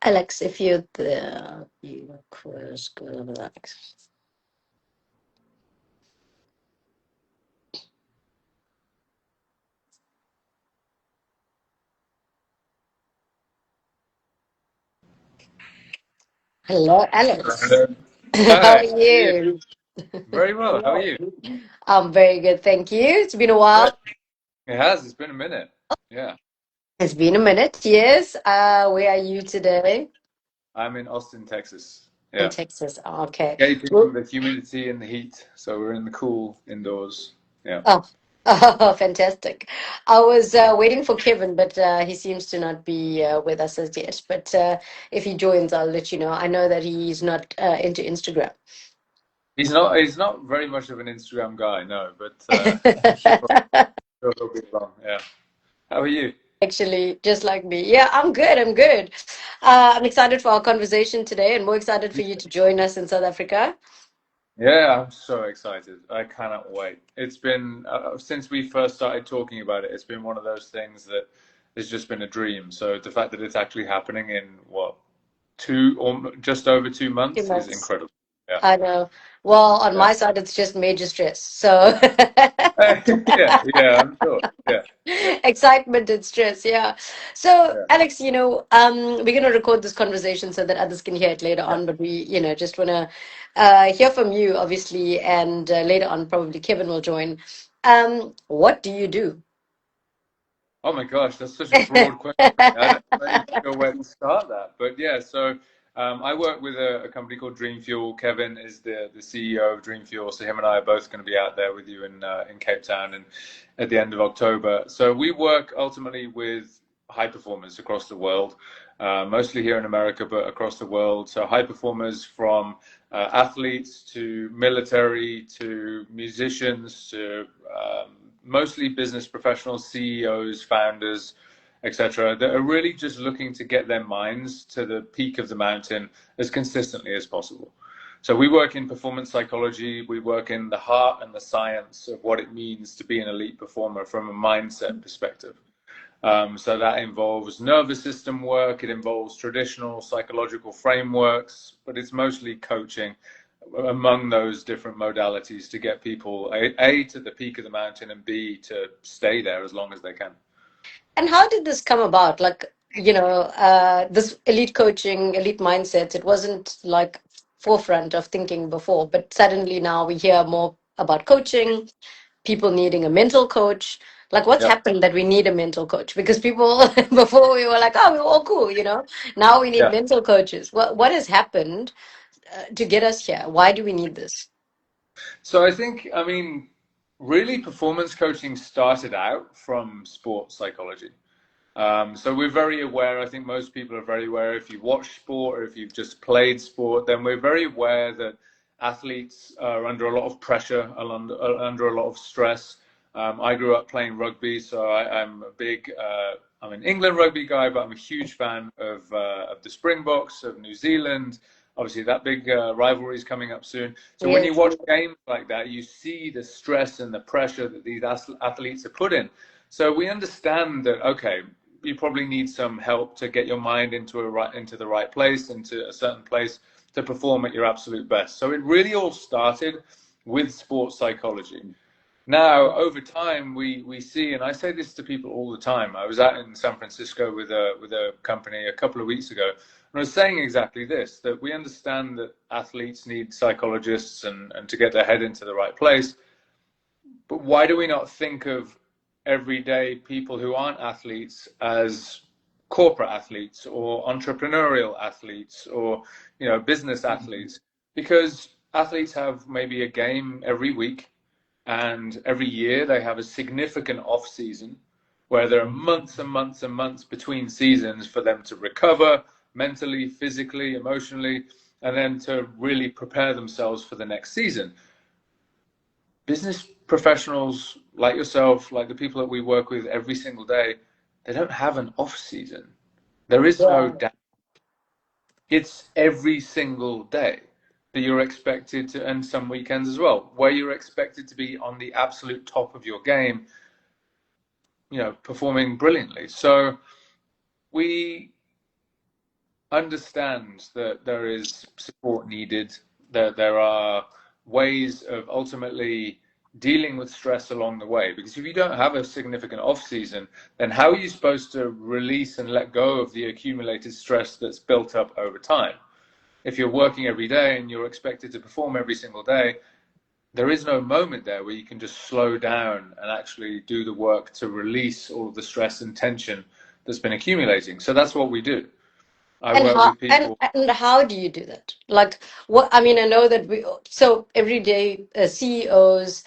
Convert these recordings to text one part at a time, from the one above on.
Alex, if you're there, you Chris, good Alex. Hello, Alex. Hello. How are Hi, how are you? you? Very well. How are you? I'm very good, thank you. It's been a Good. while. It has. It's been a minute. Yeah. It's been a minute, yes. Where are you today? I'm in Austin, Texas. In Yeah. Texas. Okay. Escaping Well, the humidity and the heat. So we're in the cool indoors. Yeah. oh, oh, fantastic. I was waiting for Kevin, but he seems to not be with us as yet. But if he joins, I'll let you know. I know that he's not into Instagram. He's not very much of an Instagram guy, no, but I'm sure, sure he'll be along. Yeah. How are you? Actually, just like me. Yeah, I'm good. I'm good. I'm excited for our conversation today and more excited for you to join us in South Africa. Yeah, I'm so excited. I cannot wait. It's been since we first started talking about it, it's been one of those things that has just been a dream. So the fact that it's actually happening in what, two or just over 2 months Two is months. incredible. Yeah, I know. Well, on yeah, my side, it's just major stress. So yeah, yeah. I'm sure. Yeah, yeah, excitement and stress. Yeah. So, yeah, Alex, we're going to record this conversation so that others can hear it later yeah. on. But we, just want to hear from you, obviously, and later on, probably Kevin will join. What do you do? Oh my gosh, that's such a broad question. I'm not even sure where to start that. But yeah, so I work with a company called Dream Fuel. Kevin is the CEO of Dream Fuel, so him and I are both going to be out there with you in Cape Town and at the end of October. So we work ultimately with high performers across the world, mostly here in America, but across the world. So high performers from athletes to military to musicians to mostly business professionals, CEOs, founders, etc., that are really just looking to get their minds to the peak of the mountain as consistently as possible. So we work in performance psychology, we work in the heart and the science of what it means to be an elite performer from a mindset perspective. So that involves nervous system work, it involves traditional psychological frameworks, but it's mostly coaching among those different modalities to get people A to the peak of the mountain and B to stay there as long as they can. And how did this come about? Like, this elite coaching, elite mindsets, it wasn't like forefront of thinking before, but suddenly now we hear more about coaching, people needing a mental coach. Like, what's Yeah, happened that we need a mental coach? Because people before we were like, oh, we're all cool, Now we need yeah. mental coaches. What has happened to get us here? Why do we need this? So I think, I mean, really performance coaching started out from sports psychology. So we're very aware, I think most people are very aware, if you watch sport or if you've just played sport, then we're very aware that athletes are under a lot of pressure, under a lot of stress. I grew up playing rugby, so I'm a big, I'm an England rugby guy, but I'm a huge fan of the Springboks, of New Zealand. Obviously, that big rivalry is coming up soon. So when you Yes. watch games like that, you see the stress and the pressure that these athletes are put in. So we understand that, okay, you probably need some help to get your mind into the right place, into a certain place to perform at your absolute best. So it really all started with sports psychology. Now, over time, we see, and I say this to people all the time. I was out in San Francisco with a company a couple of weeks ago, and I was saying exactly this: that we understand that athletes need psychologists and to get their head into the right place. But why do we not think of everyday people who aren't athletes as corporate athletes or entrepreneurial athletes or business athletes? Because athletes have maybe a game every week, and every year they have a significant off season where there are months and months and months between seasons for them to recover mentally, physically, emotionally, and then to really prepare themselves for the next season. Business professionals like yourself, like the people that we work with every single day, they don't have an off season. There is no Yeah. down. It's every single day that you're expected to, and some weekends as well, where you're expected to be on the absolute top of your game, performing brilliantly. So we understand that there is support needed, that there are ways of ultimately dealing with stress along the way. Because if you don't have a significant off season, then how are you supposed to release and let go of the accumulated stress that's built up over time? If you're working every day and you're expected to perform every single day, there is no moment there where you can just slow down and actually do the work to release all of the stress and tension that's been accumulating. So that's what we do. I And work how with people. and how do you do that? Like what I mean, I know that we so every day CEOs,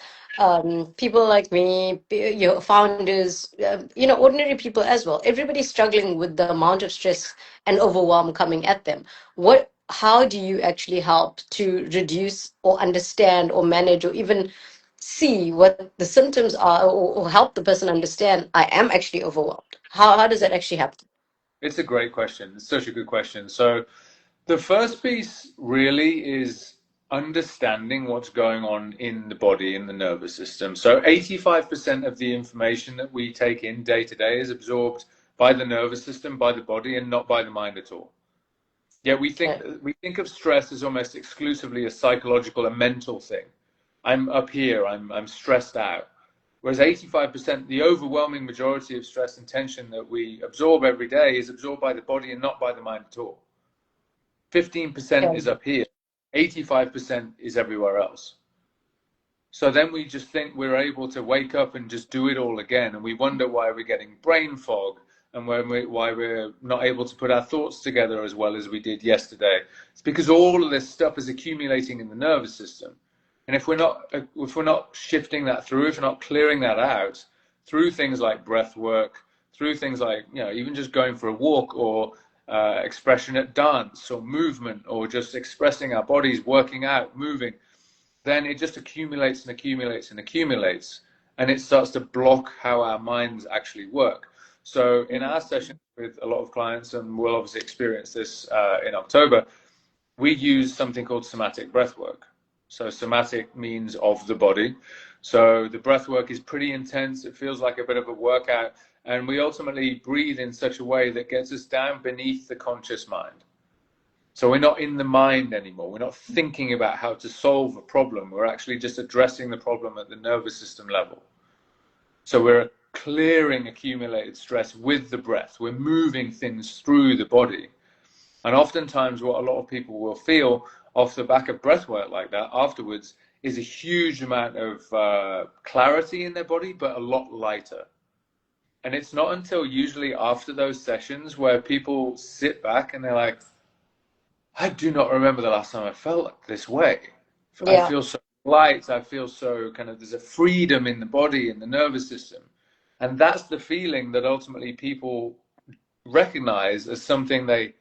people like me, your founders, ordinary people as well. Everybody's struggling with the amount of stress and overwhelm coming at them. How do you actually help to reduce or understand or manage or even see what the symptoms are, or help the person understand I am actually overwhelmed? How does that actually happen? It's a great question. It's such a good question. So the first piece really is understanding what's going on in the body, in the nervous system. So 85% of the information that we take in day to day is absorbed by the nervous system, by the body, and not by the mind at all. Yet we think of stress as almost exclusively a psychological, a mental thing. I'm up here, I'm stressed out. Whereas 85%, the overwhelming majority of stress and tension that we absorb every day is absorbed by the body and not by the mind at all. 15% is up here, 85% is everywhere else. So then we just think we're able to wake up and just do it all again. And we wonder why we're getting brain fog and why we're not able to put our thoughts together as well as we did yesterday. It's because all of this stuff is accumulating in the nervous system. And if we're not shifting that through, if we're not clearing that out through things like breath work, through things like, even just going for a walk or expression at dance or movement or just expressing our bodies, working out, moving, then it just accumulates and accumulates and accumulates, and it starts to block how our minds actually work. So in our sessions with a lot of clients, and we'll obviously experience this in October, we use something called somatic breath work. So somatic means of the body. So the breath work is pretty intense. It feels like a bit of a workout. And we ultimately breathe in such a way that gets us down beneath the conscious mind. So we're not in the mind anymore. We're not thinking about how to solve a problem. We're actually just addressing the problem at the nervous system level. So we're clearing accumulated stress with the breath. We're moving things through the body. And oftentimes what a lot of people will feel off the back of breath work like that afterwards is a huge amount of clarity in their body, but a lot lighter. And it's not until usually after those sessions where people sit back and they're like, I do not remember the last time I felt this way. I Yeah. feel so light. I feel so there's a freedom in the body, in the nervous system. And that's the feeling that ultimately people recognize as something they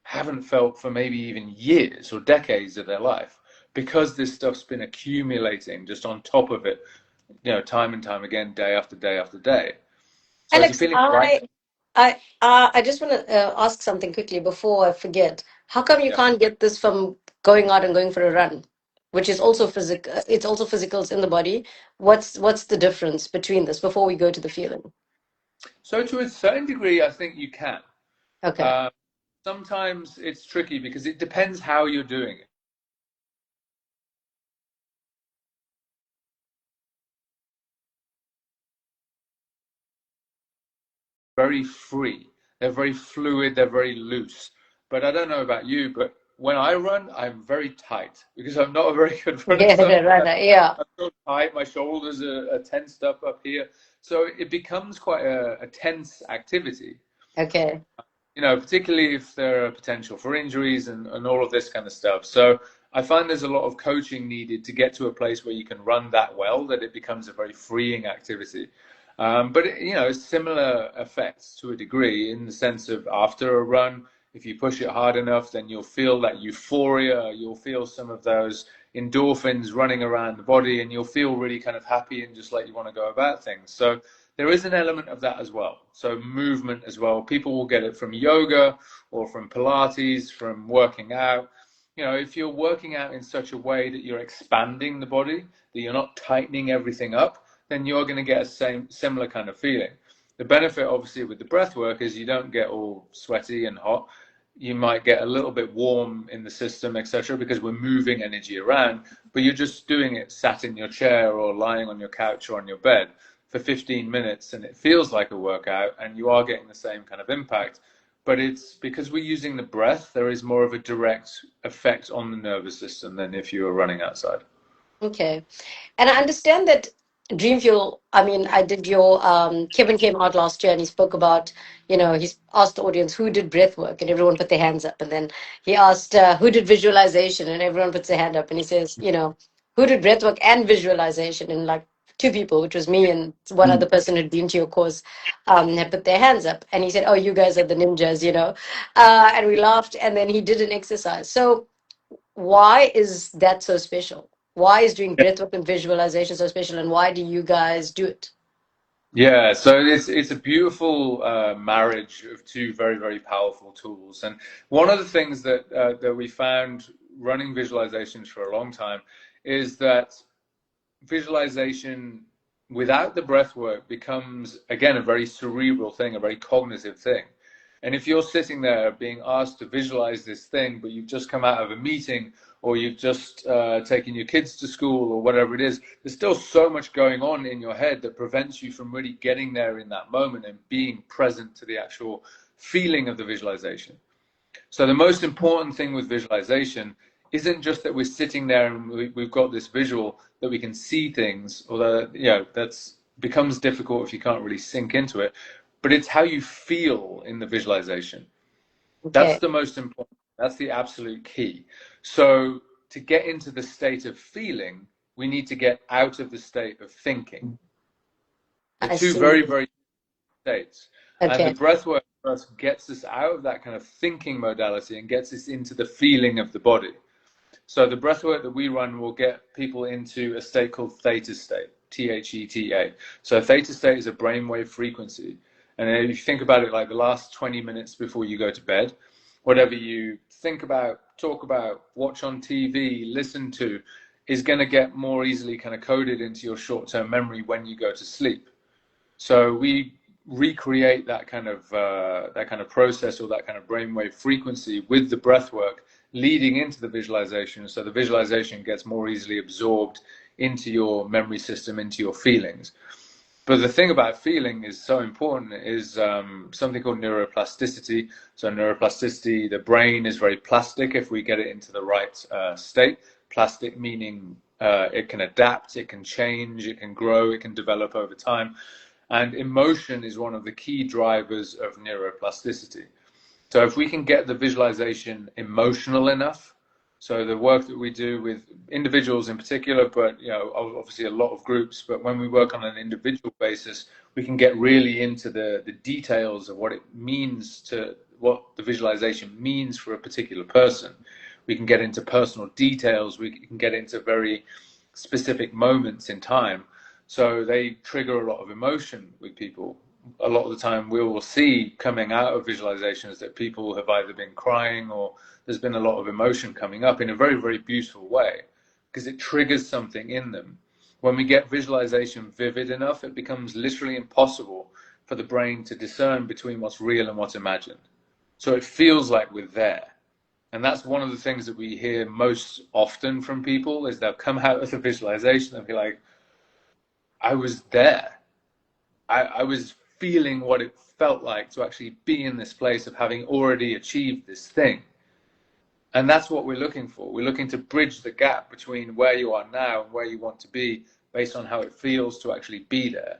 haven't felt for maybe even years or decades of their life, because this stuff's been accumulating just on top of it, time and time again, day after day after day. So it's a Alex, feeling right. I just want to ask something quickly before I forget. How come you Yeah. can't get this from going out and going for a run, which is also physical? It's also physicals in the body. What's the difference between this before we go to the feeling? So to a certain degree, I think you can. Okay. Uh, Sometimes it's tricky because it depends how you're doing it. Very free. They're very fluid. They're very loose. But I don't know about you, but when I run, I'm very tight because I'm not a very good runner. Yeah, So right. Yeah. I'm so tight. My shoulders are tensed up here. So it becomes quite a tense activity. Okay. Particularly if there are potential for injuries and all of this kind of stuff. So I find there's a lot of coaching needed to get to a place where you can run that well, that it becomes a very freeing activity. But similar effects to a degree in the sense of after a run, if you push it hard enough, then you'll feel that euphoria, you'll feel some of those endorphins running around the body, and you'll feel really kind of happy and just like you want to go about things. So there is an element of that as well. So movement as well. People will get it from yoga or from Pilates, from working out. If you're working out in such a way that you're expanding the body, that you're not tightening everything up, then you're going to get a similar kind of feeling. The benefit, obviously, with the breath work is you don't get all sweaty and hot. you might get a little bit warm in the system, etc., because we're moving energy around, but you're just doing it sat in your chair or lying on your couch or on your bed for 15 minutes, and it feels like a workout, and you are getting the same kind of impact. But it's because we're using the breath, there is more of a direct effect on the nervous system than if you were running outside. Okay. And I understand that Dream Fuel, I mean, I did your, Kevin came out last year and he spoke about, he's asked the audience who did breath work and everyone put their hands up. And then he asked who did visualization and everyone puts their hand up. And he says, who did breath work and visualization? And like two people, which was me and one other person who'd been to your course, had put their hands up. And he said, oh, you guys are the ninjas. And we laughed and then he did an exercise. So, why is that so special? Why is doing breathwork and visualization so special, and why do you guys do it? Yeah, so it's a beautiful marriage of two very, very powerful tools. And one of the things that we found running visualizations for a long time is that visualization without the breath work becomes, again, a very cerebral thing, a very cognitive thing. And if you're sitting there being asked to visualize this thing, but you've just come out of a meeting or you've just taken your kids to school or whatever it is, there's still so much going on in your head that prevents you from really getting there in that moment and being present to the actual feeling of the visualization. So the most important thing with visualization isn't just that we're sitting there and we've got this visual that we can see things, although that's becomes difficult if you can't really sink into it, but it's how you feel in the visualization. That's Okay, the most important. That's the absolute key. So to get into the state of feeling, we need to get out of the state of thinking. The I two see. very, very states. And the Okay, breath work first gets us out of that kind of thinking modality and gets us into the feeling of the body. So the breath work that we run will get people into a state called theta state, Theta. So theta state is a brainwave frequency. And if you think about it like the last 20 minutes before you go to bed, whatever you think about, talk about, watch on TV, listen to, is going to get more easily kind of coded into your short-term memory when you go to sleep. So we recreate that kind of process or that kind of brainwave frequency with the breath work leading into the visualization. So the visualization gets more easily absorbed into your memory system, into your feelings. But the thing about feeling is so important is something called neuroplasticity. So neuroplasticity, the brain is very plastic if we get it into the right state. Plastic meaning it can adapt, it can change, it can grow, it can develop over time. And emotion is one of the key drivers of neuroplasticity. So if we can get the visualization emotional enough, so the work that we do with individuals in particular, but obviously a lot of groups, but when we work on an individual basis, we can get really into the details of what it means to what the visualization means for a particular person. We can get into personal details, we can get into very specific moments in time. So they trigger a lot of emotion with people. A lot of the time we will see coming out of visualizations that people have either been crying or there's been a lot of emotion coming up in a very, very beautiful way because it triggers something in them. When we get visualization vivid enough, it becomes literally impossible for the brain to discern between what's real and what's imagined. So it feels like we're there. And that's one of the things that we hear most often from people is they'll come out of the visualization and be like, I was there. I was feeling what it felt like to actually be in this place of having already achieved this thing. And that's what we're looking for. We're looking to bridge the gap between where you are now and where you want to be based on how it feels to actually be there.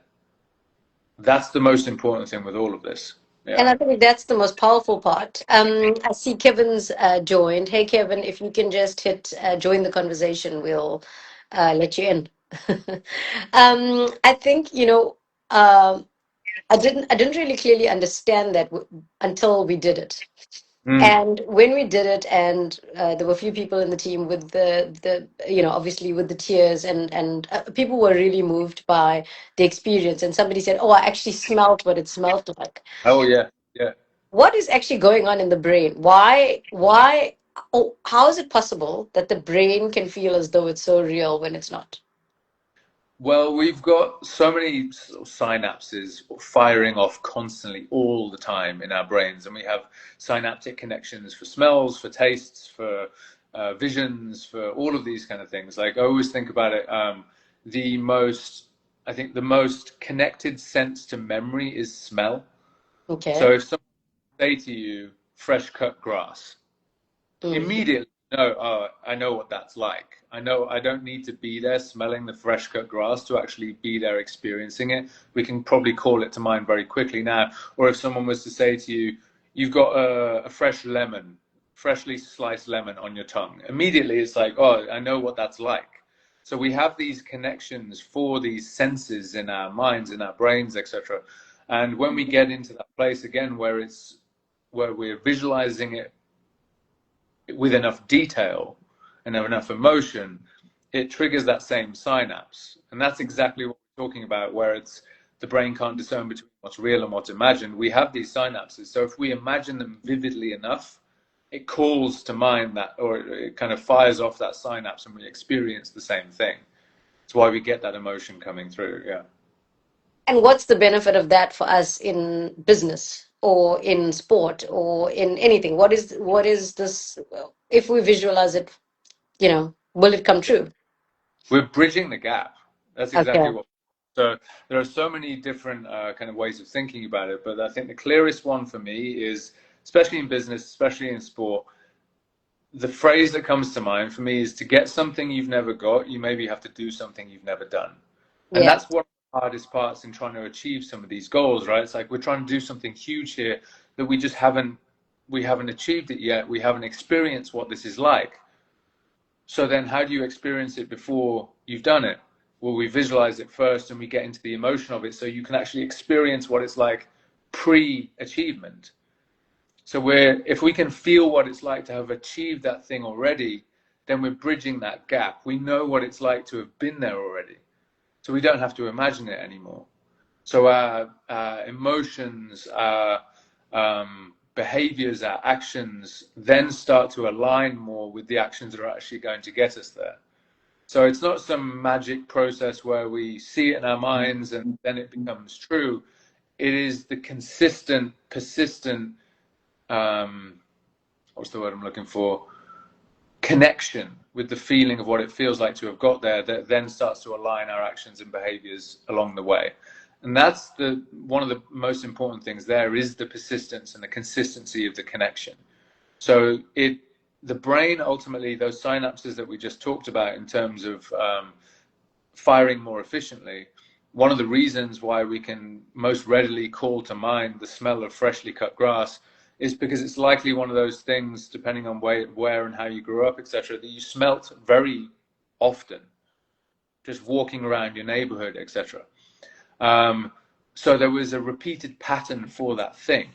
That's the most important thing with all of this. and Yeah. I think that's the most powerful part. I see Kevin's joined. Hey, Kevin, if you can just hit join the conversation, we'll let you in. I think I didn't really clearly understand that until we did it. Mm. And when we did it, and there were a few people in the team with the obviously with the tears, and people were really moved by the experience. And somebody said, "Oh, I actually smelt what it smelled like." Oh, yeah. Yeah. What is actually going on in the brain? Why? Oh, how is it possible that the brain can feel as though it's so real when it's not? Well, we've got so many sort of synapses firing off constantly all the time in our brains, and we have synaptic connections for smells, for tastes, for visions, for all of these kind of things. Like I always think about it, the most, I think the most connected sense to memory is smell. So Okay. if someone say to you, fresh cut grass, Mm. immediately know, oh, I know what that's like. I know I don't need to be there smelling the fresh cut grass to actually be there experiencing it. We can probably call it to mind very quickly now. Or if someone was to say to you, you've got a fresh lemon, freshly sliced lemon on your tongue, immediately it's like, oh, I know what that's like. So we have these connections for these senses in our minds, in our brains, etc. And when we get into that place again where we're visualizing it with enough detail and enough emotion, it triggers that same synapse. And that's exactly what we're talking about, where it's the brain can't discern between what's real and what's imagined. We have these synapses. So if we imagine them vividly enough, it calls to mind that, or it kind of fires off that synapse and we experience the same thing. It's why we get that emotion coming through. Yeah. And what's the benefit of that for us in business or in sport or in anything? What is this if we visualize it, will it come true? We're bridging the gap. That's exactly Okay. what. So there are so many different kind of ways of thinking about it, but I think the clearest one for me is, especially in business, especially in sport, the phrase that comes to mind for me is to get something you've never got, you maybe have to do something you've never done. And Yeah. that's one of the hardest parts in trying to achieve some of these goals, right? It's like we're trying to do something huge here that we haven't achieved it yet. We haven't experienced what this is like. So then how do you experience it before you've done it? Well, we visualize it first and we get into the emotion of it so you can actually experience what it's like pre-achievement. So if we can feel what it's like to have achieved that thing already, then we're bridging that gap. We know what it's like to have been there already. So we don't have to imagine it anymore. So our emotions, our behaviors, our actions then start to align more with the actions that are actually going to get us there. So it's not some magic process where we see it in our minds and then it becomes true. It is the consistent, persistent, what's the word I'm looking for? Connection with the feeling of what it feels like to have got there that then starts to align our actions and behaviors along the way. And that's one of the most important things there is the persistence and the consistency of the connection. So the brain ultimately, those synapses that we just talked about in terms of firing more efficiently, one of the reasons why we can most readily call to mind the smell of freshly cut grass is because it's likely one of those things, depending on where and how you grew up, etc., that you smelt very often, just walking around your neighborhood, etc. So there was a repeated pattern for that thing.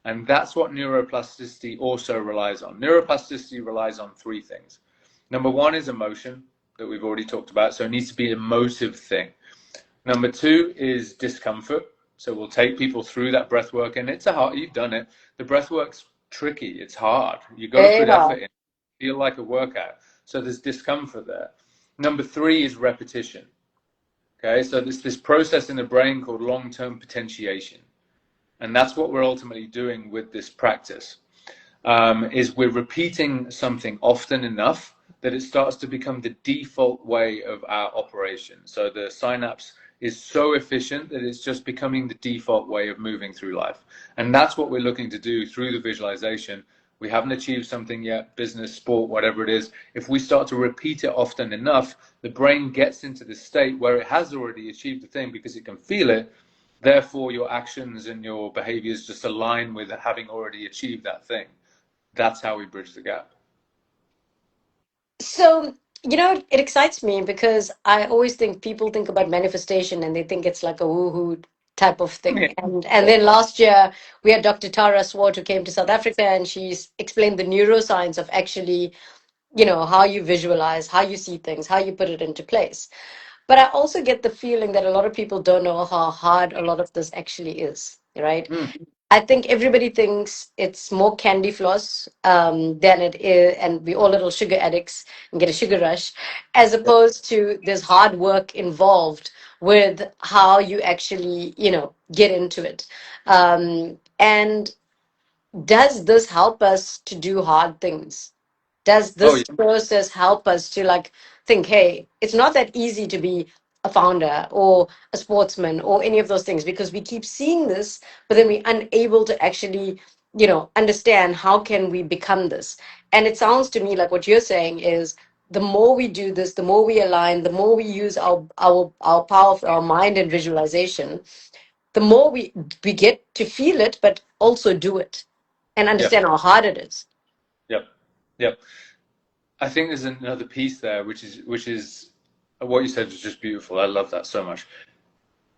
And that's what neuroplasticity also relies on. Neuroplasticity relies on three things. Number one is emotion that we've already talked about. So it needs to be an emotive thing. Number two is discomfort. So we'll take people through that breath work, and you've done it. The breath work's tricky. It's hard. You got to Very put effort hard. in. Feel like a workout. So there's discomfort there. Number three is repetition. Okay, so there's this process in the brain called long-term potentiation. And that's what we're ultimately doing with this practice, is we're repeating something often enough that it starts to become the default way of our operation. So the synapse is so efficient that it's just becoming the default way of moving through life. And that's what we're looking to do through the visualization. We haven't achieved something yet, business, sport, whatever it is. If we start to repeat it often enough, the brain gets into this state where it has already achieved the thing because it can feel it. Therefore, your actions and your behaviors just align with having already achieved that thing. That's how we bridge the gap. So, it excites me because I always think people think about manifestation and they think it's like a woohoo type of Yeah. thing. And then last year we had Dr. Tara Swart who came to South Africa and explained the neuroscience of actually, how you visualize, how you see things, how you put it into place. But I also get the feeling that a lot of people don't know how hard a lot of this actually is, right? Mm. I think everybody thinks it's more candy floss than it is, and we all little sugar addicts and get a sugar rush, as Yeah. opposed to there's hard work involved with how you actually, get into it. And does this help us to do hard things? Does Oh this yeah. process help us to like think, hey, it's not that easy to be a founder or a sportsman or any of those things because we keep seeing this, but then we're unable to actually, understand how can we become this. And it sounds to me like what you're saying is the more we do this, the more we align, the more we use our power of our mind and visualization, the more we get to feel it, but also do it and Yeah. understand how hard it is. Yep. Yep. I think there's another piece there, which is what you said was just beautiful. I love that so much.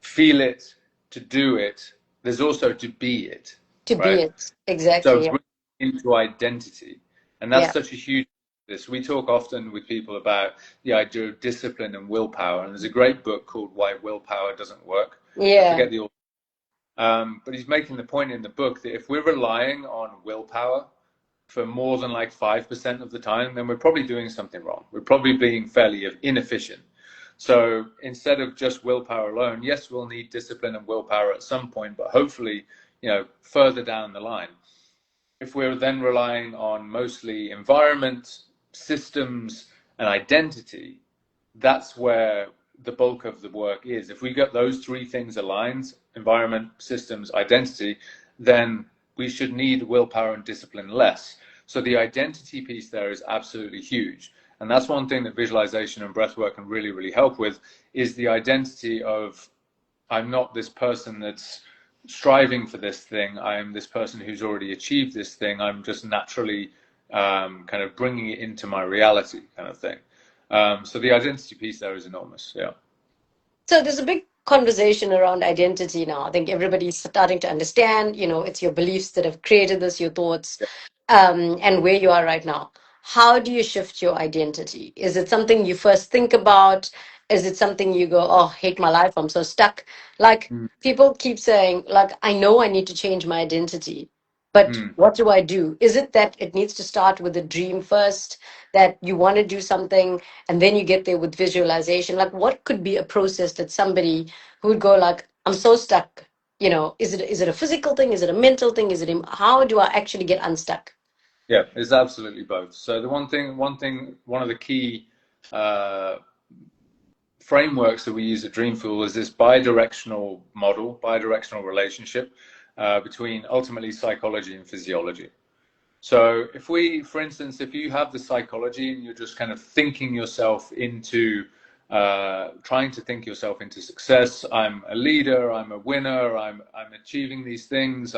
Feel it, to do it. There's also to be it, To be right? it. So Exactly. Yeah. bring it into identity, and that's Yeah. such a huge. This we talk often with people about the idea of discipline and willpower, and there's a great book called Why Willpower Doesn't Work. I Yeah. forget the author, but he's making the point in the book that if we're relying on willpower for more than like 5% of the time, then we're probably doing something wrong. We're probably being fairly inefficient. So instead of just willpower alone, yes, we'll need discipline and willpower at some point, but hopefully, further down the line. If we're then relying on mostly environment, systems, and identity, that's where the bulk of the work is. If we get those three things aligned, environment, systems, identity, then we should need willpower and discipline less. So the identity piece there is absolutely huge. And that's one thing that visualization and breathwork can really, really help with is the identity of I'm not this person that's striving for this thing. I'm this person who's already achieved this thing. I'm just naturally kind of bringing it into my reality kind of thing. So the identity piece there is enormous. Yeah. So there's a big conversation around identity now. I think everybody's starting to understand, it's your beliefs that have created this, your thoughts, and where you are right now. How do you shift your identity? Is it something you first think about? Is it something you go, oh, hate my life, I'm so stuck? Like Mm. people keep saying, like, I know I need to change my identity, but Mm. what do I do? Is it that it needs to start with a dream first, that you want to do something and then you get there with visualization? Like what could be a process that somebody who would go like, I'm so stuck, is it a physical thing, is it a mental thing, how do I actually get unstuck? Yeah, it's absolutely both. So the one of the key uh, frameworks that we use at Dreamful is this bidirectional model, bidirectional relationship between ultimately psychology and physiology. So if we, for instance, if you have the psychology and you're just kind of thinking yourself into trying to think yourself into success, I'm a leader, I'm a winner, I'm achieving these things,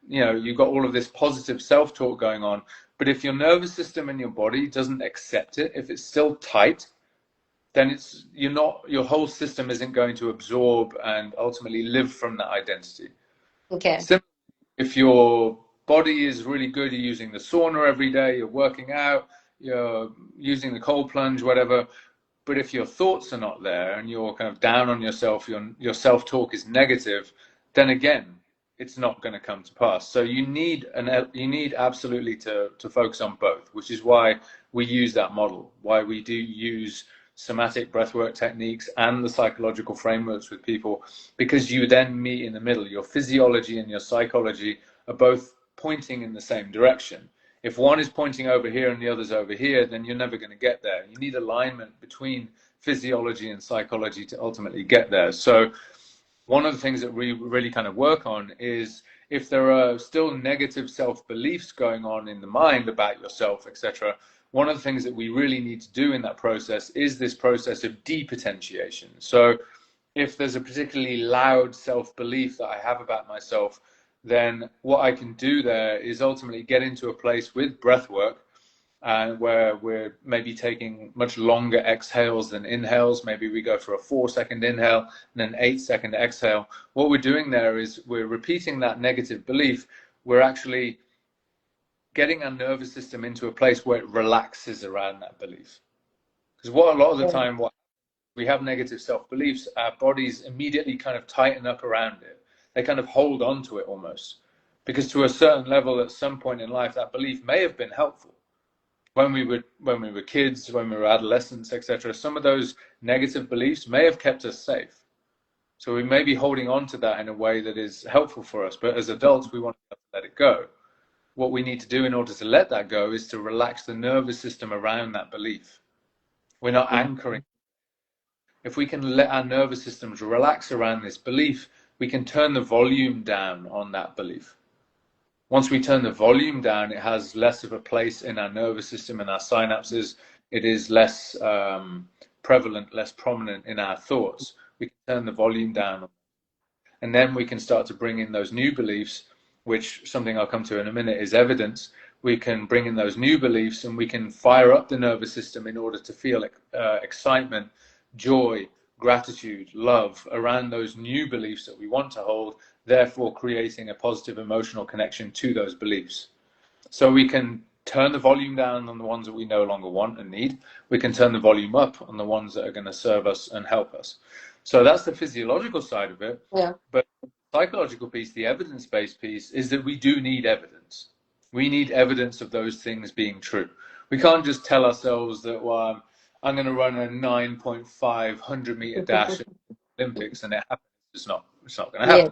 you've got all of this positive self-talk going on. But if your nervous system and your body doesn't accept it, if it's still tight, then your whole system isn't going to absorb and ultimately live from that identity. Okay. Similarly, if your body is really good, you're using the sauna every day, you're working out, you're using the cold plunge, whatever. But if your thoughts are not there and you're kind of down on yourself, your self-talk is negative, then again, it's not going to come to pass. So you need absolutely to focus on both, which is why we use that model, why we do use somatic breathwork techniques and the psychological frameworks with people, because you then meet in the middle. Your physiology and your psychology are both pointing in the same direction. If one is pointing over here and the other's over here, then you're never going to get there. You need alignment between physiology and psychology to ultimately get there. So one of the things that we really kind of work on is if there are still negative self-beliefs going on in the mind about yourself, etc., one of the things that we really need to do in that process is this process of depotentiation. So if there's a particularly loud self-belief that I have about myself, then what I can do there is ultimately get into a place with breath work where we're maybe taking much longer exhales than inhales. Maybe we go for a 4-second inhale and an 8-second exhale. What we're doing there is we're repeating that negative belief. We're actually getting our nervous system into a place where it relaxes around that belief. Because what a lot of the Yeah. time, what we have negative self-beliefs, our bodies immediately kind of tighten up around it. They kind of hold on to it almost. because to a certain level, at some point in life, that belief may have been helpful. When we were kids, when we were adolescents, etc., some of those negative beliefs may have kept us safe. So we may be holding on to that in a way that is helpful for us. But as adults, we want to let it go. What we need to do in order to let that go is to relax the nervous system around that belief. We're not anchoring. If we can let our nervous systems relax around this belief, we can turn the volume down on that belief. Once we turn the volume down, it has less of a place in our nervous system and our synapses. It is less prevalent, less prominent in our thoughts. We can turn the volume down. And then we can start to bring in those new beliefs, which something I'll come to in a minute is evidence. We can bring in those new beliefs and we can fire up the nervous system in order to feel excitement, joy, gratitude, love around those new beliefs that we want to hold, therefore creating a positive emotional connection to those beliefs. So we can turn the volume down on the ones that we no longer want and need. We can turn the volume up on the ones that are going to serve us and help us. So that's the physiological side of it. Yeah. But the psychological piece, the evidence-based piece, is that we do need evidence. We need evidence of those things being true. We can't just tell ourselves that, well, I'm going to run a 9.5 100-meter dash at the Olympics and it happens. It's not going to happen. Yeah.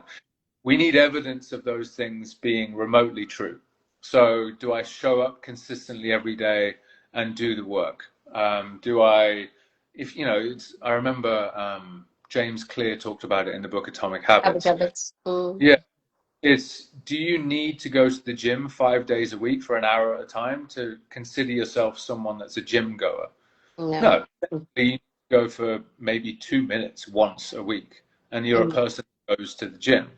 We need evidence of those things being remotely true. So do I show up consistently every day and do the work? Do I, if you know, I remember James Clear talked about it in the book Atomic Habits. Habits. Yeah, it's, do you need to go to the gym 5 days a week for an hour at a time to consider yourself someone that's a gym goer? No. You go for maybe 2 minutes once a week, and you're a person who goes to the gym.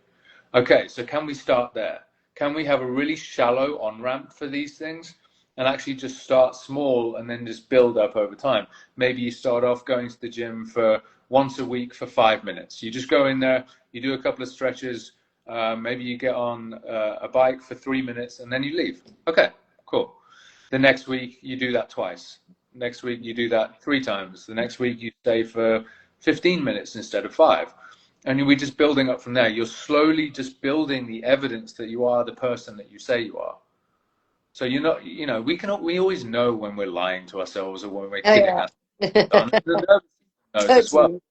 Okay, so can we start there? Can we have a really shallow on-ramp for these things and actually just start small and then just build up over time? Maybe you start off going to the gym for once a week for 5 minutes. You just go in there, you do a couple of stretches, maybe you get on a bike for 3 minutes and then you leave. Okay, cool. The next week you do that twice. Next week you do that 3 times. The next week you stay for 15 minutes instead of 5. And we're just building up from there. You're slowly just building the evidence that you are the person that you say you are. So you're not, you know, we always know when we're lying to ourselves or when we're kidding ourselves. The nervous system knows as well.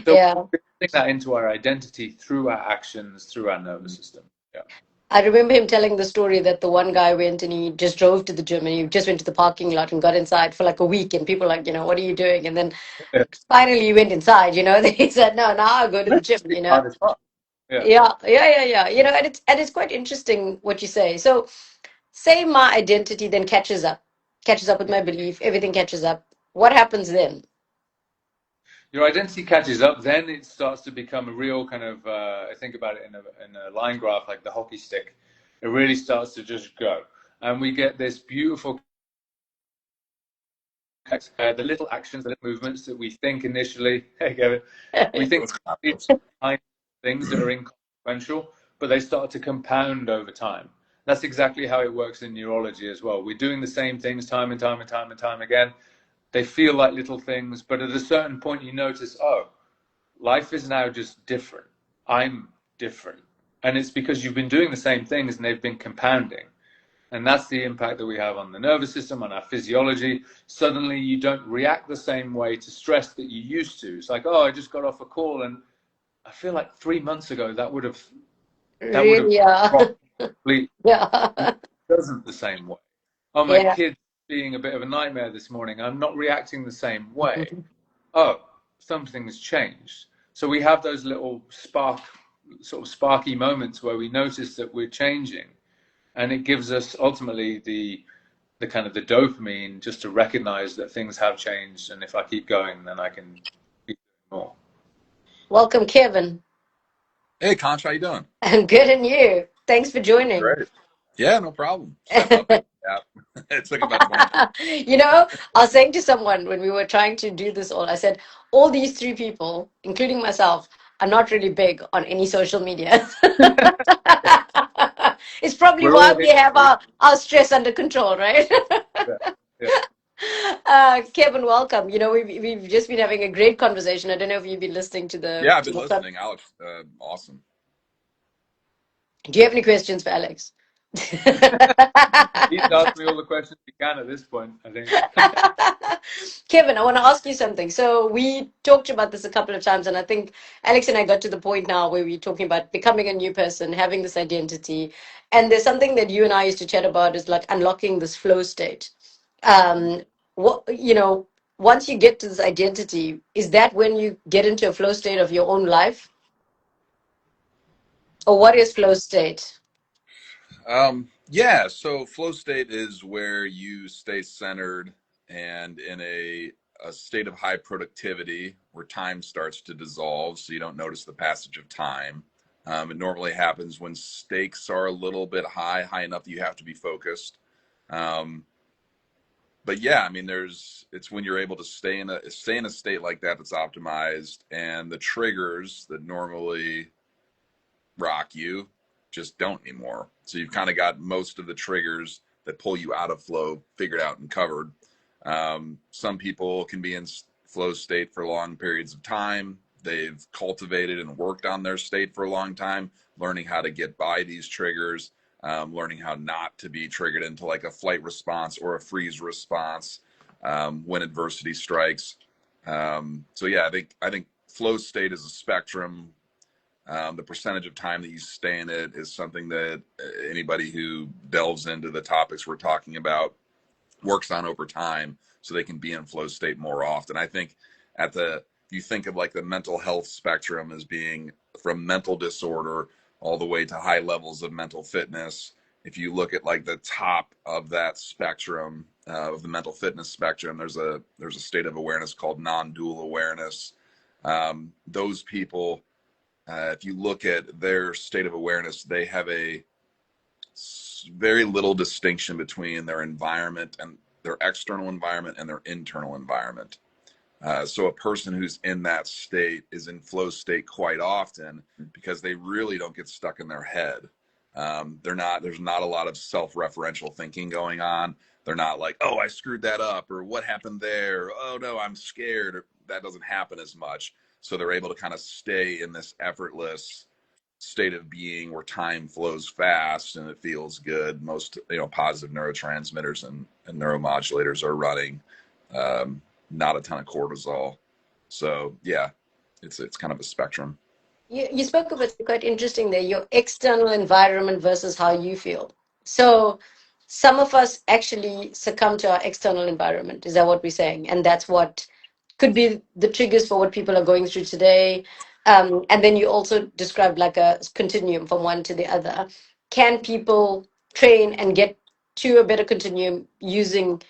So Yeah. we're putting that into our identity through our actions, through our nervous system. Yeah. I remember him telling the story that the one guy went and he just drove to the gym and he just went to the parking lot and got inside for like a week and people like, what are you doing? And then finally he went inside, they said, no, now I go to the gym, Yeah. Yeah. And it's quite interesting what you say. So say my identity then catches up with my belief, everything catches up. What happens then? Your identity catches up, then it starts to become a real kind of, I think about it in a line graph, like the hockey stick. It really starts to just go. And we get this beautiful, the little actions, the little movements that we think initially, hey Kevin, we think it's things that are inconsequential, but they start to compound over time. That's exactly how it works in neurology as well. We're doing the same things time and time again. They feel like little things, but at a certain point you notice, oh, life is now just different. I'm different. And it's because you've been doing the same things and they've been compounding. And that's the impact that we have on the nervous system, on our physiology. Suddenly you don't react the same way to stress that you used to. It's like, oh, I just got off a call and I feel like 3 months ago that would have Really, completely. yeah. It doesn't the same way. Oh, my Yeah. kid being a bit of a nightmare this morning. I'm not reacting the same way. Oh, something's changed. So we have those little sparky moments where we notice that we're changing, and it gives us ultimately the kind of the dopamine just to recognize that things have changed, and if I keep going, then I can keep doing more. Welcome, Kevin. Hey, Conch, how you doing? I'm good, and you? Thanks for joining. Great. Yeah, no problem. Step up. It took about 20. I was saying to someone when we were trying to do this all, I said, all these 3 people, including myself, are not really big on any social media. It's probably why we have our stress under control, right? Kevin, welcome. We've just been having a great conversation. I don't know if you've been listening to the. Yeah, I've been listening, Alex. Awesome. Do you have any questions for Alex? He's asked me all the questions he can at this point, I think. Kevin, I want to ask you something. So we talked about this a couple of times, and I think Alex and I got to the point now where we're talking about becoming a new person, having this identity. And there's something that you and I used to chat about is like unlocking this flow state. Um, what once you get to this identity, is that when you get into a flow state of your own life? Or what is flow state? Yeah, so flow state is where you stay centered and in a state of high productivity where time starts to dissolve so you don't notice the passage of time. It normally happens when stakes are a little bit high enough that you have to be focused. Um, but yeah, I mean, it's when you're able to stay in a state like that that's optimized, and the triggers that normally rock you just don't anymore. So you've kind of got most of the triggers that pull you out of flow figured out and covered. Some people can be in flow state for long periods of time. They've cultivated and worked on their state for a long time, learning how to get by these triggers, learning how not to be triggered into like a flight response or a freeze response when adversity strikes. So yeah, I think flow state is a spectrum. The percentage of time that you stay in it is something that anybody who delves into the topics we're talking about works on over time so they can be in flow state more often. I think if you think of like the mental health spectrum as being from mental disorder all the way to high levels of mental fitness, if you look at like the top of that spectrum of the mental fitness spectrum, there's a state of awareness called non-dual awareness. Those people, if you look at their state of awareness, they have a very little distinction between their environment and their external environment and their internal environment. So a person who's in that state is in flow state quite often because they really don't get stuck in their head. There's not a lot of self-referential thinking going on. They're not like, oh, I screwed that up, or what happened there? Oh no, I'm scared. Or, that doesn't happen as much. So they're able to kind of stay in this effortless state of being where time flows fast and it feels good. Most positive neurotransmitters and neuromodulators are running. Not a ton of cortisol. So yeah, it's kind of a spectrum. You spoke of it quite interesting there, your external environment versus how you feel. So some of us actually succumb to our external environment. Is that what we're saying? And that's what could be the triggers for what people are going through today. And then you also described like a continuum from one to the other. Can people train and get to a better continuum using,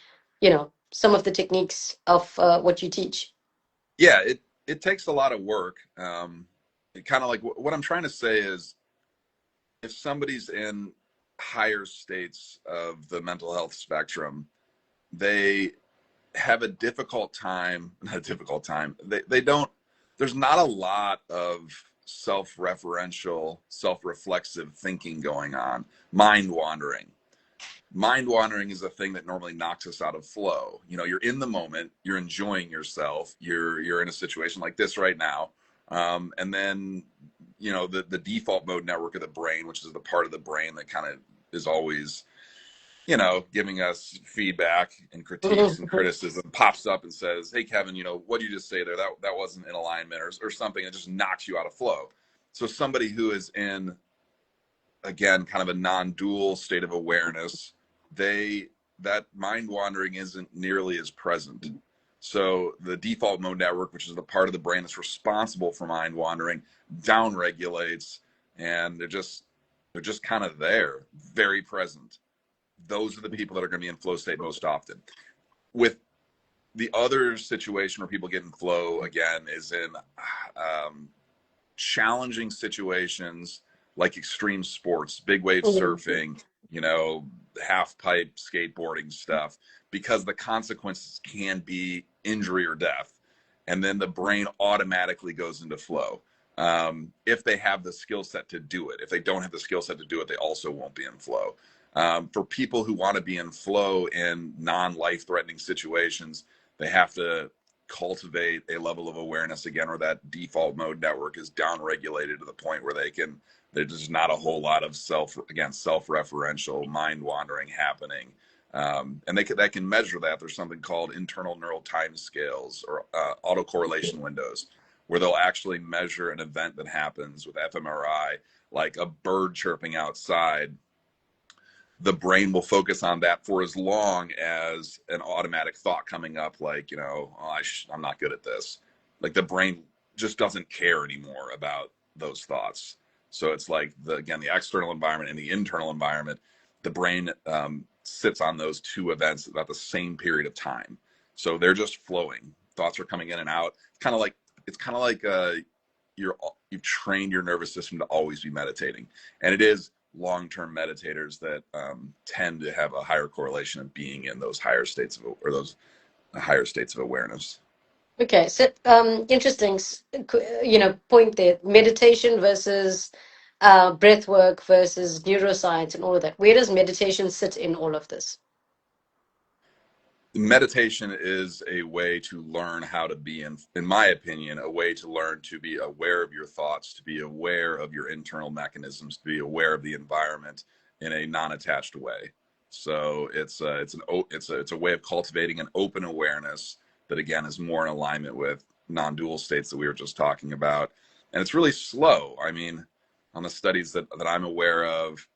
some of the techniques of what you teach? Yeah, it takes a lot of work. It kind of like what I'm trying to say is if somebody's in higher states of the mental health spectrum, they have a difficult time, not a difficult time. They don't, there's not a lot of self-referential, self-reflexive thinking going on, mind wandering. Mind wandering is a thing that normally knocks us out of flow. You're in the moment, you're enjoying yourself, you're in a situation like this right now. And then, the default mode network of the brain, which is the part of the brain that kind of is always giving us feedback and critiques and criticism, pops up and says, hey, Kevin, what did you just say there? That wasn't in alignment or something. It just knocks you out of flow. So somebody who is in, again, kind of a non-dual state of awareness, that mind wandering isn't nearly as present. So the default mode network, which is the part of the brain that's responsible for mind wandering, down regulates, and they're just kind of there, very present. Those are the people that are going to be in flow state most often. With the other situation where people get in flow again is in challenging situations like extreme sports, big wave surfing, half pipe skateboarding stuff, because the consequences can be injury or death. And then the brain automatically goes into flow. If they have the skill set to do it. If they don't have the skill set to do it, they also won't be in flow. For people who want to be in flow in non-life threatening situations, they have to cultivate a level of awareness again, where that default mode network is downregulated to the point where there's just not a whole lot of self-referential mind wandering happening. And that can measure that. There's something called internal neural time scales, or autocorrelation windows, where they'll actually measure an event that happens with fMRI, like a bird chirping outside. The brain will focus on that for as long as an automatic thought coming up, like, I'm not good at this. Like, the brain just doesn't care anymore about those thoughts. So it's like, the external environment and the internal environment, the brain sits on those two events about the same period of time. So they're just flowing. Thoughts are coming in and out. It's kind of like you've trained your nervous system to always be meditating. And it is long-term meditators that tend to have a higher correlation of being in those higher states of awareness. Okay, so interesting, point there. Meditation versus breath work versus neuroscience and all of that. Where does meditation sit in all of this? Meditation is a way to learn how to be, in my opinion, a way to learn to be aware of your thoughts, to be aware of your internal mechanisms, to be aware of the environment in a non-attached way. So it's a way of cultivating an open awareness that, again, is more in alignment with non-dual states that we were just talking about. And it's really slow. I mean, on the studies that I'm aware of,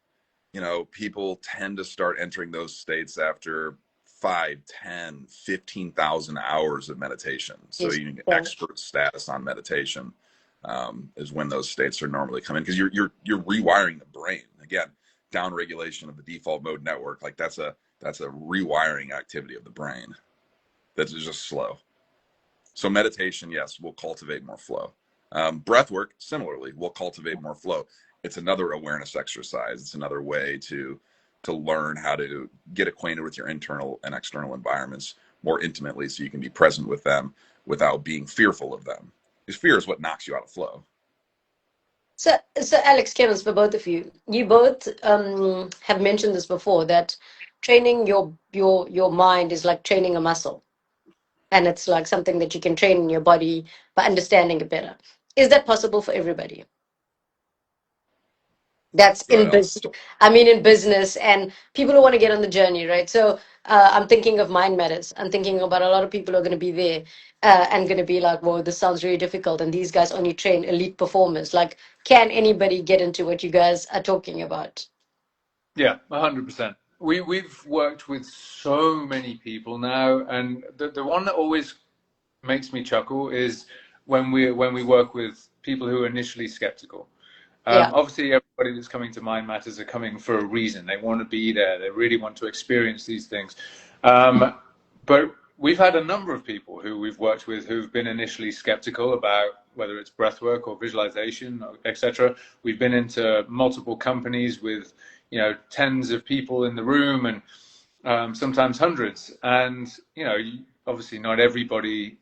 people tend to start entering those states after 5, 10, 15,000 hours of meditation. So you need expert status on meditation is when those states are normally coming, because you're rewiring the brain. Again, downregulation of the default mode network, like that's a rewiring activity of the brain that is just slow. So meditation, yes, will cultivate more flow. Breath work, similarly, will cultivate more flow. It's another awareness exercise. It's another way to learn how to get acquainted with your internal and external environments more intimately, so you can be present with them without being fearful of them. Because fear is what knocks you out of flow. So Alex, Kevin, for both of you, you both have mentioned this before, that training your mind is like training a muscle, and it's like something that you can train in your body by understanding it better. Is that possible for everybody? That's in business. I mean, in business and people who want to get on the journey, right? So I'm thinking of Mind Matters. I'm thinking about a lot of people who are going to be there and going to be like, whoa, this sounds really difficult. And these guys only train elite performers. Like, can anybody get into what you guys are talking about? Yeah, 100%. We've worked with so many people now, and the one that always makes me chuckle is when we work with people who are initially skeptical. Obviously, everybody that's coming to Mind Matters are coming for a reason. They want to be there. They really want to experience these things. But we've had a number of people who we've worked with who've been initially skeptical about whether it's breathwork or visualization, etc. We've been into multiple companies with, tens of people in the room, and sometimes hundreds. And, obviously not everybody,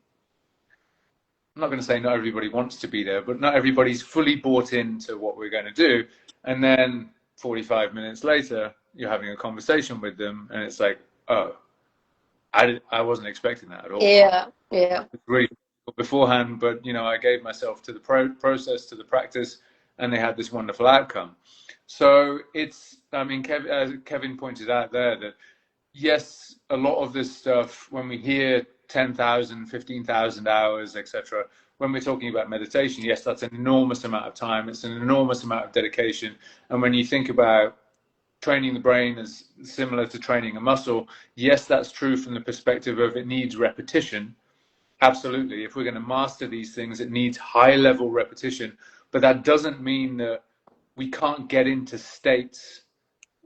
I'm not going to say not everybody wants to be there, but not everybody's fully bought into what we're going to do. And then 45 minutes later, you're having a conversation with them, and it's like, oh, I wasn't expecting that at all. Yeah. It's really beforehand, but I gave myself to the process, to the practice, and they had this wonderful outcome. So it's, Kevin pointed out there that yes, a lot of this stuff, when we hear 10,000, 15,000 hours, etc., when we're talking about meditation, yes, that's an enormous amount of time. It's an enormous amount of dedication. And when you think about training the brain as similar to training a muscle, yes, that's true from the perspective of it needs repetition. Absolutely. If we're going to master these things, it needs high-level repetition. But that doesn't mean that we can't get into states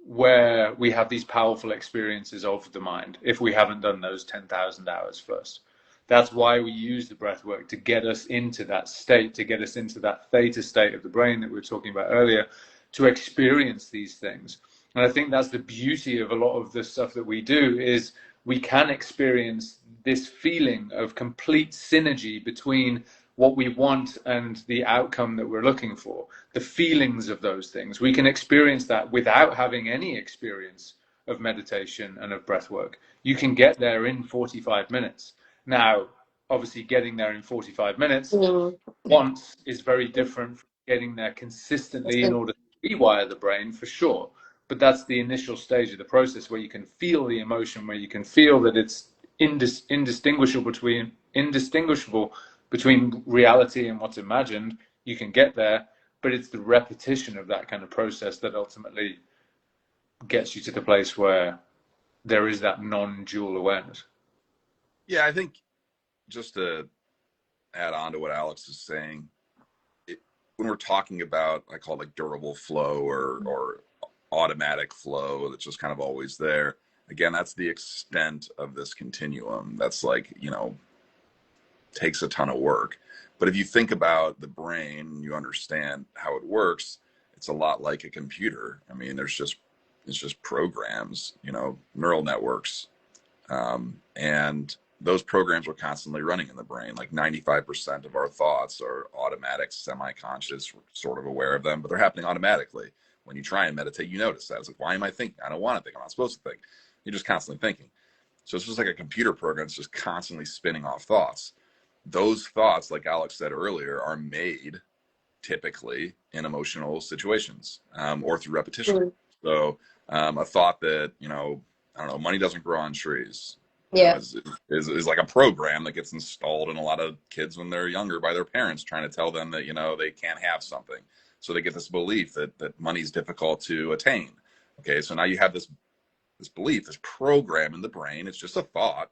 where we have these powerful experiences of the mind if we haven't done those 10,000 hours first. That's why we use the breath work, to get us into that state, to get us into that theta state of the brain that we were talking about earlier, to experience these things. And I think that's the beauty of a lot of the stuff that we do, is we can experience this feeling of complete synergy between what we want and the outcome that we're looking for, the feelings of those things. We can experience that without having any experience of meditation and of breath work. You can get there in 45 minutes. Now, obviously getting there in 45 minutes Mm. once is very different from getting there consistently in order to rewire the brain, for sure. But that's the initial stage of the process where you can feel the emotion, where you can feel that it's indistinguishable between reality and what's imagined. You can get there, but it's the repetition of that kind of process that ultimately gets you to the place where there is that non-dual awareness. Yeah, I think just to add on to what Alex is saying, when we're talking about, I call it like durable flow or automatic flow that's just kind of always there. Again, that's the extent of this continuum. That's like, takes a ton of work. But if you think about the brain, you understand how it works, it's a lot like a computer. I mean, it's just programs, neural networks. And those programs are constantly running in the brain. Like 95% of our thoughts are automatic, semi-conscious, we're sort of aware of them, but they're happening automatically. When you try and meditate, you notice that. It's like, why am I thinking? I don't want to think. I'm not supposed to think. You're just constantly thinking. So it's just like a computer program. It's just constantly spinning off thoughts. Those thoughts, like Alex said earlier, are made typically in emotional situations or through repetition. Mm. So a thought that, I don't know, money doesn't grow on trees, Yeah. is like a program that gets installed in a lot of kids when they're younger by their parents, trying to tell them that, they can't have something. So they get this belief that money's difficult to attain. Okay, so now you have this belief, this program in the brain. It's just a thought,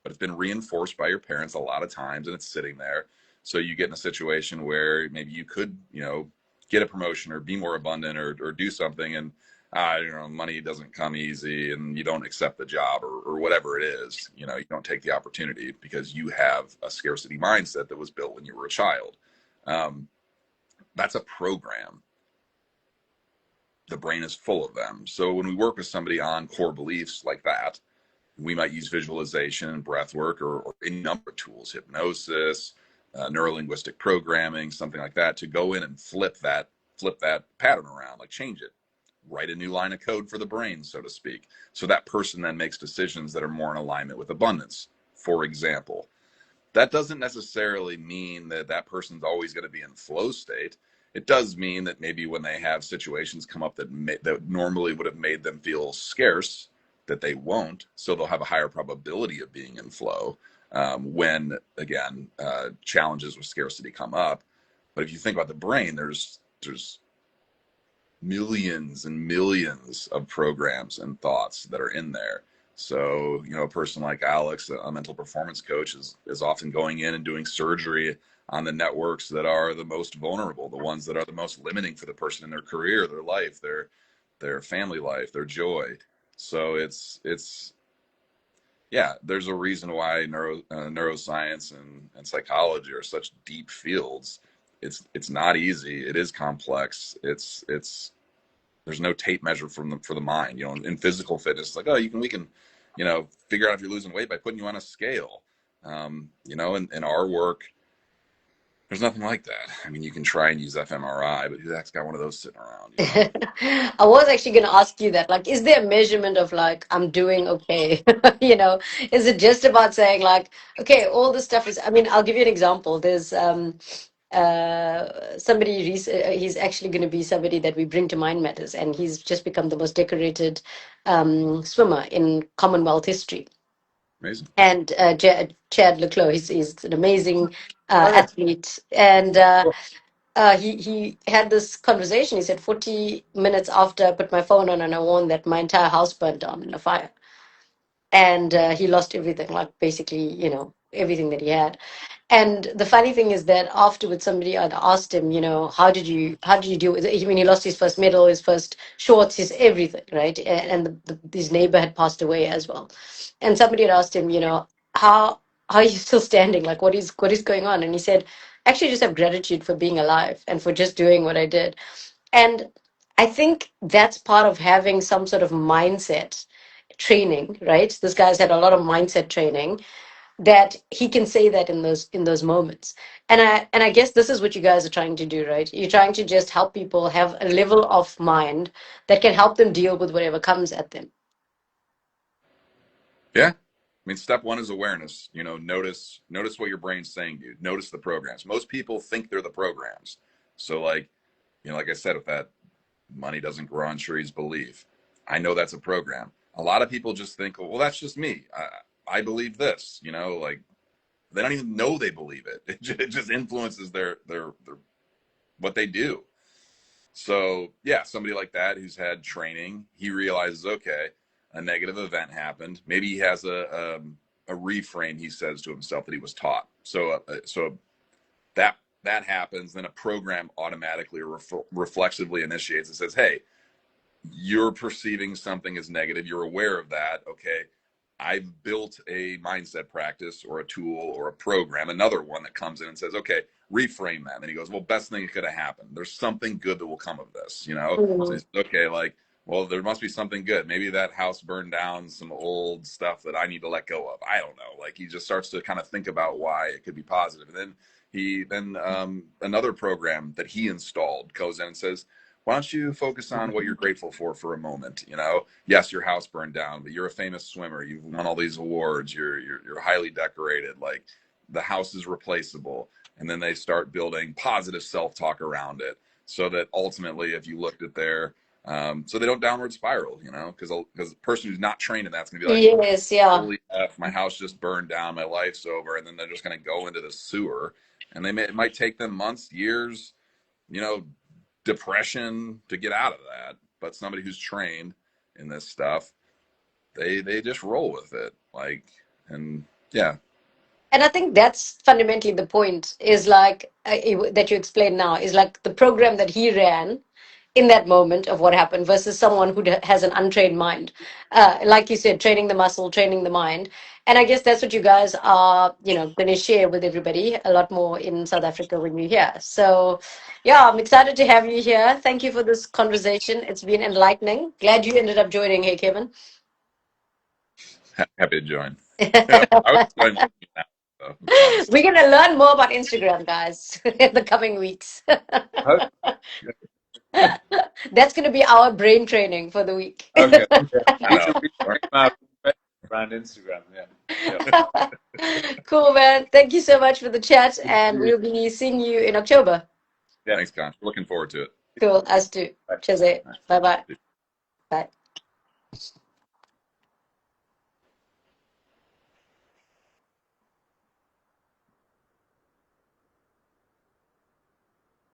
but it's been reinforced by your parents a lot of times, and it's sitting there. So you get in a situation where maybe you could, get a promotion or be more abundant or do something, and money doesn't come easy, and you don't accept the job or whatever it is. You don't take the opportunity because you have a scarcity mindset that was built when you were a child. That's a program. The brain is full of them. So when we work with somebody on core beliefs like that, we might use visualization, breath work, or a number of tools, hypnosis, neurolinguistic programming, something like that, to go in and flip that pattern around, like change it, write a new line of code for the brain, so to speak. So that person then makes decisions that are more in alignment with abundance, for example. That doesn't necessarily mean that that person's always going to be in flow state. It does mean that maybe when they have situations come up that normally would have made them feel scarce, that they won't. So they'll have a higher probability of being in flow when, again, challenges with scarcity come up. But if you think about the brain, there's millions and millions of programs and thoughts that are in there. So, a person like Alex, a mental performance coach, is often going in and doing surgery on the networks that are the most vulnerable, the ones that are the most limiting for the person in their career, their life, their family life, their joy. So yeah, there's a reason why neuroscience and psychology are such deep fields. It's not easy. It is complex. There's no tape measure for the mind. In physical fitness, it's like, oh, we can figure out if you're losing weight by putting you on a scale. In our work, there's nothing like that. I mean, you can try and use fMRI, but who the heck's got one of those sitting around? I was actually going to ask you that. Like, is there a measurement of like, I'm doing okay? Is it just about saying like, okay, all this stuff is, I mean, I'll give you an example. There's somebody, he's actually going to be somebody that we bring to Mind Matters, and he's just become the most decorated swimmer in Commonwealth history. Amazing. And Chad Leclos, he's an amazing athlete. And he had this conversation. He said, 40 minutes after I put my phone on and I warned that my entire house burned down in a fire. And he lost everything, like basically, everything that he had. And the funny thing is that afterwards, somebody had asked him, how did you deal with it? I mean, he lost his first medal, his first shorts, his everything, right? And his neighbor had passed away as well. And somebody had asked him, how are you still standing? Like, what is going on? And he said, actually, just have gratitude for being alive and for just doing what I did. And I think that's part of having some sort of mindset training, right? This guy's had a lot of mindset training, that he can say that in those moments. And I guess this is what you guys are trying to do, right? You're trying to just help people have a level of mind that can help them deal with whatever comes at them. Yeah, mean, step one is awareness. Notice what your brain's saying to you. Notice the programs. Most people think they're the programs. So like, like I said, if that money doesn't grow on trees, believe. I know that's a program. A lot of people just think, well, that's just me. I believe this. Like they don't even know they believe it. It just influences their what they do. So yeah, somebody like that who's had training, he realizes, okay, a negative event happened. Maybe he has a reframe he says to himself that he was taught. So that happens, then a program automatically or reflexively initiates and says, hey, you're perceiving something as negative. You're aware of that. Okay, I've built a mindset practice or a tool or a program, another one that comes in and says, okay, reframe that. And then he goes, well, best thing that could have happened. There's something good that will come of this, So he's, okay, like, well, there must be something good. Maybe that house burned down some old stuff that I need to let go of. I don't know. Like he just starts to kind of think about why it could be positive. And then another program that he installed goes in and says, why don't you focus on what you're grateful for a moment? Yes, your house burned down, but you're a famous swimmer. You've won all these awards. You're highly decorated. Like the house is replaceable. And then they start building positive self-talk around it so that ultimately, if you looked at their, so they don't downward spiral, because the person who's not trained in that's going to be like, Yes, yeah. holy F, my house just burned down, my life's over. And then they're just going to go into the sewer. And it might take them months, years, depression to get out of that. But somebody who's trained in this stuff, they just roll with it. And yeah. And I think that's fundamentally the point is like that you explained now is like the program that he ran in that moment of what happened versus someone who has an untrained mind. Like you said, training the muscle, training the mind. And I guess that's what you guys are, going to share with everybody a lot more in South Africa when you're here. So, yeah, I'm excited to have you here. Thank you for this conversation. It's been enlightening. Glad you ended up joining. Hey, Kevin. Happy to join. I was joining now. We're going to learn more about Instagram, guys, in the coming weeks. That's going to be our brain training for the week. Okay. Yeah. Around Instagram. Yeah. Cool, man. Thank you so much for the chat, and we'll be seeing you in October. Yeah, thanks, Con. Looking forward to it. Cool. Us too. Cheers. Bye-bye. Bye.